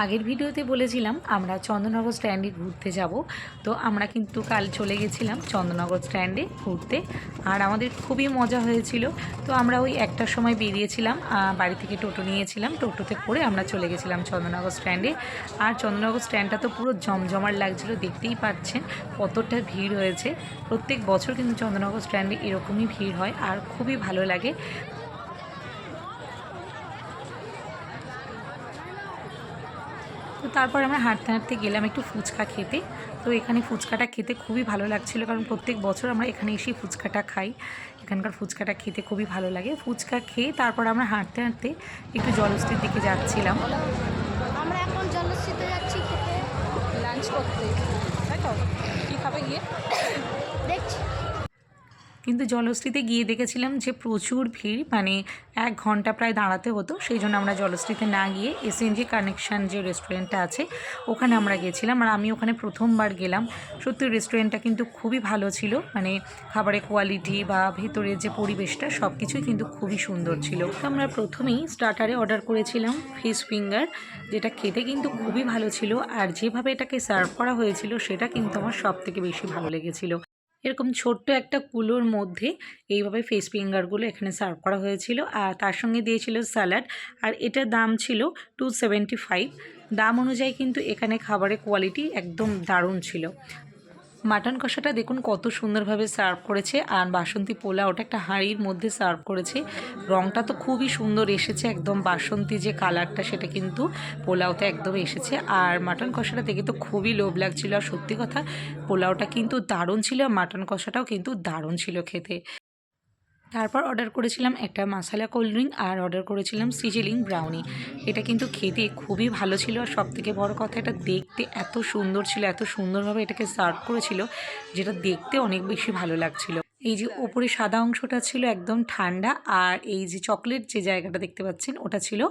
আগের ভিডিওতে বলেছিলাম আমরা চন্দননগর স্ট্যান্ডে ঘুরতে যাব। তো আমরা কিন্তু কাল চলে গেছিলাম চন্দননগর স্ট্যান্ডে ঘুরতে, আর আমাদের খুবই মজা হয়েছিল। তো আমরা ওই 1টার সময় বেরিয়েছিলাম, বাড়ি থেকে টোটো নিয়েছিলাম, টোটোতে করে আমরা চলে গেছিলাম চন্দননগর স্ট্যান্ডে। আর চন্দননগর স্ট্যান্ডটা তো পুরো জমজমার লাগছিল, দেখতেই পাচ্ছেন কতটা ভিড় হয়েছে। প্রত্যেক বছর কিন্তু চন্দননগর স্ট্যান্ডে এরকমই ভিড় হয় আর খুবই ভালো লাগে। তো তারপর আমরা হাঁটতে হাঁটতে গেলাম একটু ফুচকা খেতে। তো এখানে ফুচকাটা খেতে খুবই ভালো লাগছিল, কারণ প্রত্যেক বছর আমরা এখানে এসেই ফুচকাটা খাই। এখানকার ফুচকাটা খেতে খুবই ভালো লাগে। ফুচকা খেয়ে তারপর আমরা হাঁটতে হাঁটতে একটু জলস্থির দিকে যাচ্ছিলাম। আমরা এখন জলস্থিতে যাচ্ছি খেতে, লাঞ্চ করতে, তাই তো? কী খাবে গিয়ে দেখছি। কিন্তু জলস্থিতে গিয়ে দেখেছিলাম যে প্রচুর ভিড়, মানে 1 ঘন্টা প্রায় দাঁড়াতে হতো। সেই জন্য আমরা জলস্থিতে না গিয়ে এসএনজি কানেকশান যে রেস্টুরেন্টটা আছে ওখানে আমরা গেছিলাম। আর আমি ওখানে প্রথমবার গেলাম। সত্যি রেস্টুরেন্টটা কিন্তু খুবই ভালো ছিল, মানে খাবারের কোয়ালিটি বা ভেতরের যে পরিবেশটা সব কিছুই কিন্তু খুবই সুন্দর ছিল। তো আমরা প্রথমেই স্টার্টারে অর্ডার করেছিলাম ফিশ ফিঙ্গার, যেটা খেতে কিন্তু খুবই ভালো ছিল। আর যেভাবে এটাকে সার্ভ করা হয়েছিল সেটা কিন্তু আমার সব থেকে বেশি ভালো লেগেছিল। এরকম ছোট্ট একটা কুলোর মধ্যে এইভাবে ফিশ ফিঙ্গারগুলো এখানে সার্ভ করা হয়েছিল, আর তার সঙ্গে দিয়েছিল স্যালাড। আর এটার দাম ছিল 275। দাম অনুযায়ী কিন্তু এখানে খাবারের কোয়ালিটি একদম দারুণ ছিল। মাটন কষাটা দেখুন কত সুন্দরভাবে সার্ভ করেছে, আর বাসন্তী পোলাও ওটা একটা হাঁড়ির মধ্যে সার্ভ করেছে। রঙটা তো খুবই সুন্দর এসেছে, একদম বাসন্তী যে কালারটা সেটা কিন্তু পোলাওতে একদম এসেছে। আর মাটন কষাটা দেখে তো খুবই লোভ লাগছিল। আর সত্যি কথা, পোলাওটা কিন্তু দারুণ ছিল, মাটন কষাটাও কিন্তু দারুণ ছিল খেতে। তারপর অর্ডার করেছিলাম একটা মশলা কোল্ড ড্রিঙ্ক, আর অর্ডার করেছিলাম সিজিলিং ব্রাউনি। এটা কিন্তু খেতে খুবই ভালো ছিল, আর সবথেকে বড় কথা এটা দেখতে এত সুন্দর ছিল, এত সুন্দরভাবে এটাকে সার্ভ করেছিল, যেটা দেখতে অনেক বেশি ভালো লাগছিল। এই যে ওপরে সাদা অংশটা ছিল একদম ঠান্ডা, আর এই যে চকলেট যে জায়গাটা দেখতে পাচ্ছেন ওটা ছিল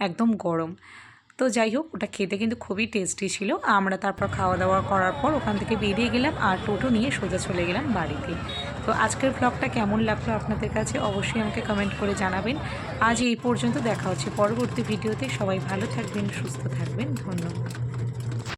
একদম গরম। তো যাই হোক, ওটা খেতে কিন্তু খুবই টেস্টি ছিল। আমরা তারপর খাওয়া দাওয়া করার পর ওখান থেকে বেরিয়ে গেলাম, আর টোটো নিয়ে সোজা চলে গেলাম বাড়িতে। তো আজকের ব্লগটা কেমন লাগলো আপনাদের কাছে অবশ্যই আমাকে কমেন্ট করে জানাবেন। আজ এই পর্যন্ত, দেখা হচ্ছে পরবর্তী ভিডিওতে। সবাই ভালো থাকবেন, সুস্থ থাকবেন, ধন্যবাদ।